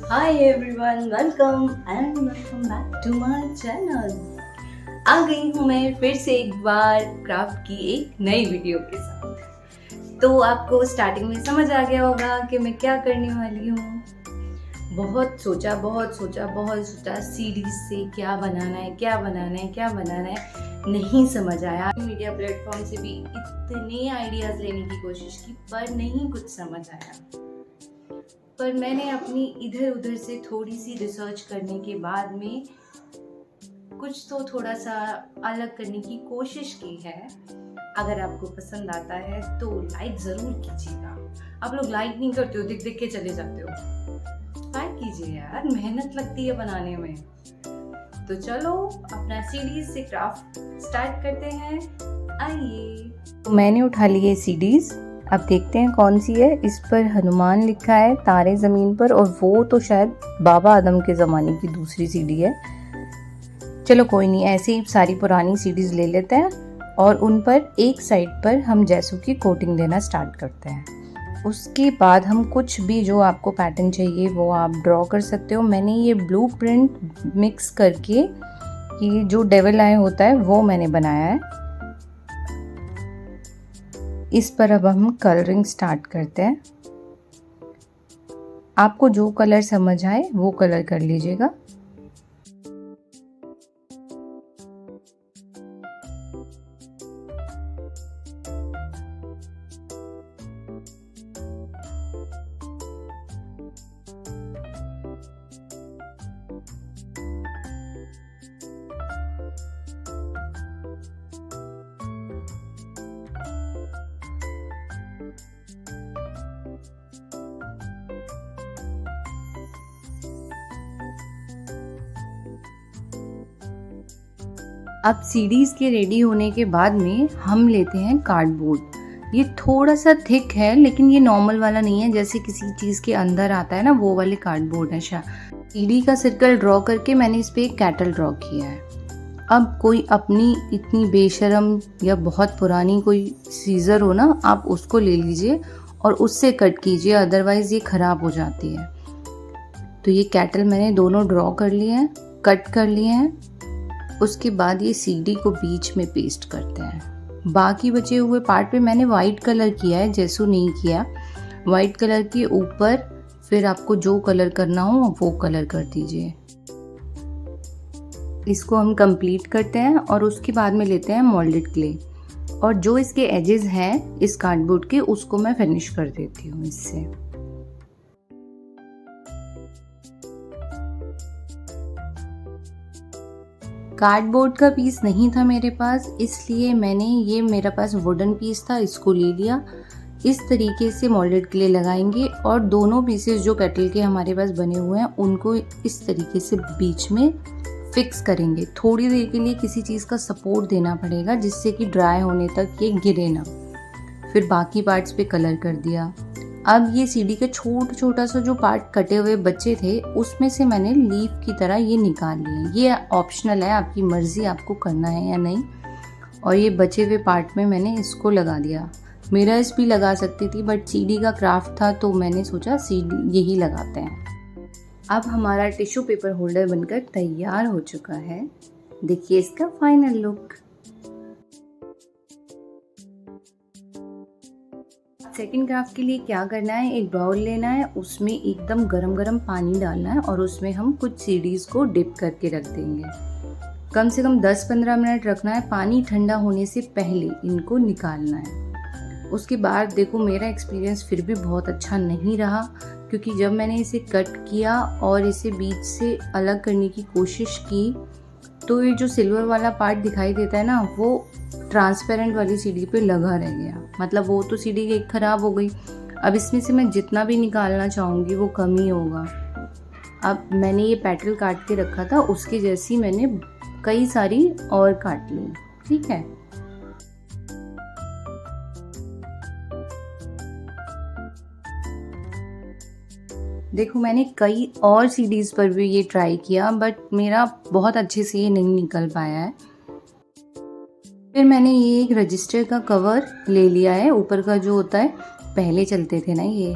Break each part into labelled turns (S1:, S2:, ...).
S1: Hi everyone, welcome and welcome back to my channel। आ गई हूँ मैं फिर से एक बार क्राफ्ट की एक नई वीडियो के साथ। तो आपको स्टार्टिंग में समझ आ गया होगा कि मैं क्या करने वाली हूँ। बहुत सोचा सीरीज से क्या बनाना है नहीं समझ आया। मीडिया प्लेटफॉर्म से भी इतने आइडियाज लेने की कोशिश की पर नहीं कुछ समझ आया। पर मैंने अपनी इधर उधर से थोड़ी सी रिसर्च करने के बाद में कुछ तो थोड़ा सा अलग करने की कोशिश की है। अगर आपको पसंद आता है तो लाइक ज़रूर कीजिएगा। आप लोग लाइक नहीं करते हो, देख देख के चले जाते हो। लाइक कीजिए यार, मेहनत लगती है बनाने में। तो चलो अपना सीडीज से क्राफ्ट स्टार्ट करते हैं। आइए। तो मैंने उठा ली है सीडीज। अब देखते हैं कौन सी है। इस पर हनुमान लिखा है, तारे ज़मीन पर, और वो तो शायद बाबा आदम के ज़माने की दूसरी सीडी है। चलो कोई नहीं, ऐसे ही सारी पुरानी सीडीज़ ले लेते हैं और उन पर एक साइड पर हम जैसों की कोटिंग देना स्टार्ट करते हैं। उसके बाद हम कुछ भी जो आपको पैटर्न चाहिए वो आप ड्रॉ कर सकते हो। मैंने ये ब्लूप्रिंट मिक्स करके ये जो डेविल आई होता है वो मैंने बनाया है। इस पर अब हम कलरिंग स्टार्ट करते हैं। आपको जो कलर समझ आए वो कलर कर लीजिएगा। अब सीडीज़ के रेडी होने के बाद में हम लेते हैं कार्डबोर्ड। ये थोड़ा सा थिक है लेकिन ये नॉर्मल वाला नहीं है, जैसे किसी चीज़ के अंदर आता है ना वो वाले कार्डबोर्ड है। सीडी का सर्कल ड्रॉ करके मैंने इस पर एक कैटल ड्रॉ किया है। अब कोई अपनी इतनी बेशरम या बहुत पुरानी कोई सीज़र हो ना, आप उसको ले लीजिए और उससे कट कीजिए, अदरवाइज़ ये ख़राब हो जाती है। तो ये कैटल मैंने दोनों ड्रॉ कर लिए हैं, कट कर लिए हैं। उसके बाद ये सीडी को बीच में पेस्ट करते हैं। बाकी बचे हुए पार्ट पे मैंने वाइट कलर किया है, जैसू नहीं किया। वाइट कलर के ऊपर फिर आपको जो कलर करना हो वो कलर कर दीजिए। इसको हम कंप्लीट करते हैं और उसके बाद में लेते हैं मोल्डेड क्ले, और जो इसके एजेस हैं इस कार्डबोर्ड के उसको मैं फिनिश कर देती हूँ इससे। कार्डबोर्ड का पीस नहीं था मेरे पास, इसलिए मैंने ये मेरे पास वुडन पीस था, इसको ले लिया। इस तरीके से मोल्डेड क्ले लगाएंगे और दोनों पीसेस जो केटल के हमारे पास बने हुए हैं उनको इस तरीके से बीच में फिक्स करेंगे। थोड़ी देर के लिए किसी चीज़ का सपोर्ट देना पड़ेगा जिससे कि ड्राई होने तक ये गिरे ना। फिर बाकी पार्ट्स पे कलर कर दिया। अब ये सीडी का छोटा सा जो पार्ट कटे हुए बचे थे उसमें से मैंने लीफ की तरह ये निकाल लिए। ये ऑप्शनल है, आपकी मर्ज़ी आपको करना है या नहीं। और ये बचे हुए पार्ट में मैंने इसको लगा दिया। मिरर्स भी लगा सकती थी बट सीडी का क्राफ्ट था तो मैंने सोचा सीडी यही लगाते हैं। अब हमारा टिश्यू पेपर होल्डर बनकर तैयार हो चुका है। देखिए इसका फाइनल लुक। सेकंड क्राफ्ट के लिए क्या करना है, एक बाउल लेना है, उसमें एकदम गरम पानी डालना है और उसमें हम कुछ सीडीज़ को डिप करके रख देंगे। कम से कम 10-15 मिनट रखना है। पानी ठंडा होने से पहले इनको निकालना है। उसके बाद देखो मेरा एक्सपीरियंस फिर भी बहुत अच्छा नहीं रहा, क्योंकि जब मैंने इसे कट किया और इसे बीच से अलग करने की कोशिश की तो ये जो सिल्वर वाला पार्ट दिखाई देता है ना वो ट्रांसपेरेंट वाली सीडी पे लगा रह गया। मतलब वो तो सीडी एक ख़राब हो गई। अब इसमें से मैं जितना भी निकालना चाहूँगी वो कम ही होगा। अब मैंने ये पेटल काट के रखा था, उसके जैसी मैंने कई सारी और काट ली। ठीक है, देखो मैंने कई और सीडीज़ पर भी ये ट्राई किया बट मेरा बहुत अच्छे से ये नहीं निकल पाया है। फिर मैंने ये एक रजिस्टर का कवर ले लिया है, ऊपर का जो होता है, पहले चलते थे ना ये,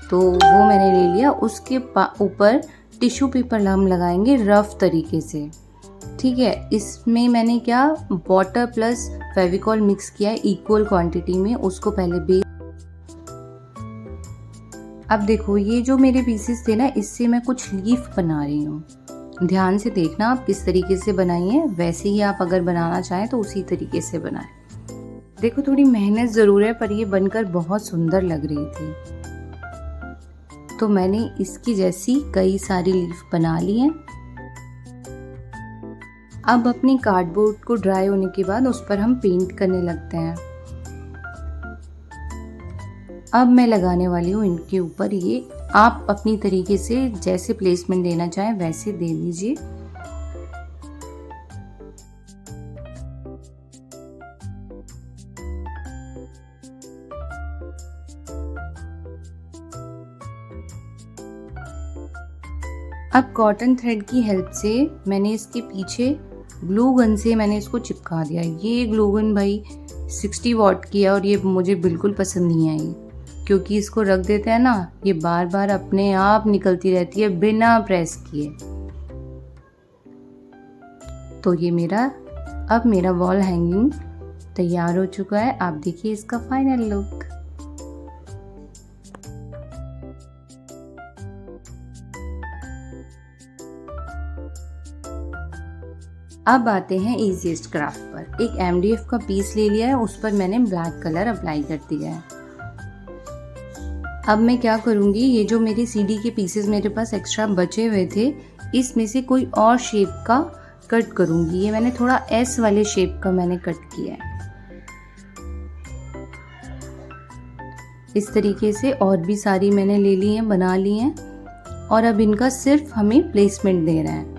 S1: तो वो मैंने ले लिया। उसके ऊपर टिश्यू पेपर हम लगाएंगे रफ तरीके से, ठीक है। इसमें मैंने क्या वाटर प्लस फेविकॉल मिक्स किया है इक्वल क्वांटिटी में, उसको पहले बेस। अब देखो ये जो मेरे पीसेस थे ना, इससे मैं कुछ लीफ बना रही हूँ। ध्यान से देखना आप किस तरीके से बनाई है, वैसे ही आप अगर बनाना चाहें तो उसी तरीके से बनाएं। देखो थोड़ी मेहनत ज़रूर है पर ये बनकर बहुत सुंदर लग रही थी। तो मैंने इसकी जैसी कई सारी लीफ बना ली हैं। अब अपने कार्डबोर्ड को ड्राई होने के बाद उस पर हम पेंट करने लगते हैं। अब मैं लगाने वाली हूँ इनके ऊपर ये, आप अपनी तरीके से जैसे प्लेसमेंट देना चाहें वैसे दे दीजिए। अब कॉटन थ्रेड की हेल्प से मैंने इसके पीछे ग्लू गन से मैंने इसको चिपका दिया। ये ग्लू गन भाई 60 वॉट की है और ये मुझे बिल्कुल पसंद नहीं आई, क्योंकि इसको रख देते हैं ना, ये बार बार अपने आप निकलती रहती है बिना प्रेस किए। तो ये अब मेरा वॉल हैंगिंग तैयार हो चुका है। आप देखिए इसका फाइनल लुक। अब आते हैं इजीएस्ट क्राफ्ट पर। एक MDF का पीस ले लिया है, उस पर मैंने ब्लैक कलर अप्लाई कर दिया है। अब मैं क्या करूँगी, ये जो मेरे सीडी के पीसेस मेरे पास एक्स्ट्रा बचे हुए थे, इसमें से कोई और शेप का कट करूँगी। ये मैंने थोड़ा S वाले शेप का मैंने कट किया है। इस तरीके से और भी सारी मैंने ले ली हैं, बना ली हैं, और अब इनका सिर्फ हमें प्लेसमेंट देना है।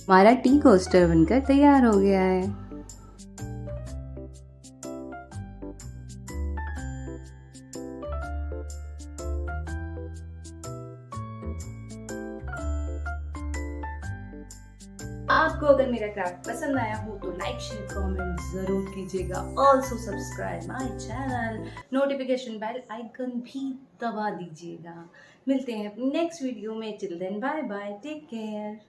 S1: हमारा टी कोस्टर बनकर तैयार हो गया है। आपको अगर मेरा क्राफ्ट पसंद आया हो तो लाइक शेयर कमेंट जरूर कीजिएगा। Also subscribe my channel, notification bell icon भी दबा दीजिएगा। मिलते हैं नेक्स्ट वीडियो में। Till then bye bye, take care.